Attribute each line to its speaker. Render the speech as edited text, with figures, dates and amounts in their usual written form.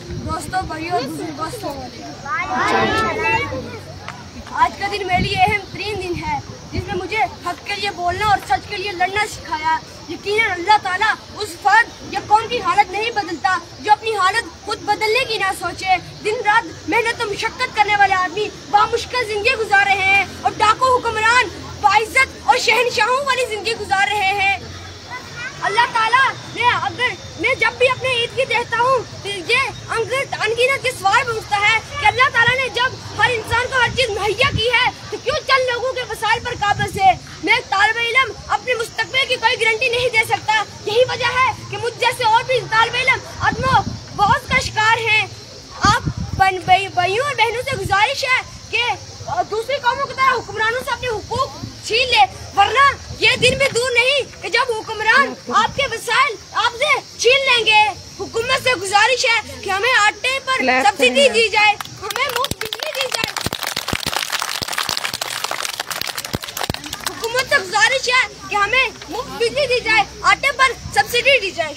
Speaker 1: दोस्तों, भाइयों, दोस्तों, आज का दिन मेरे लिए अहम तरीन दिन है, जिसने मुझे हक के लिए बोलना और सच के लिए लड़ना सिखाया। यकीनन अल्लाह ताला उस फर्द या कौम की हालत नहीं बदलता जो अपनी हालत खुद बदलने की ना सोचे। दिन रात मेहनत और मुशक्कत करने वाले आदमी बामुश्किल जिंदगी गुजार रहे हैं और डाकू हुक्मरान बाइज्जत और शहनशाहों वाली जिंदगी गुजार रहे हैं। अल्लाह ताला ने अगर मैं जब भी अपने ईद की देखता हूँ तो ये अनगिनत के सवाल पूछता है कि अल्लाह ताला ने जब हर इंसान को हर चीज मुहैया की है तो क्यों चंद लोगों के वसाइल पर काबिज है। मैं एक तालिब इल्म अपने मुस्तकबिल की कोई गारंटी नहीं दे सकता। यही वजह है कि मुझ जैसे और भी तालिब इल्म अदमो बहुत का शिकार हैं। आप भाइयों और बहनों से गुजारिश है कि दूसरी कौमों की तरह हुक्मरानों से अपने हुकूक छीन ले, वरना ये दिन भी दूर नहीं कि जब हुक्मरान आपके वसाइल आपसे छीन लेंगे। हुकूमत से गुजारिश है कि हमें आटे पर सब्सिडी दी जाए, हमें मुफ्त बिजली दी जाए। हुकूमत से गुजारिश है कि हमें मुफ्त बिजली दी जाए, आटे पर सब्सिडी दी जाए।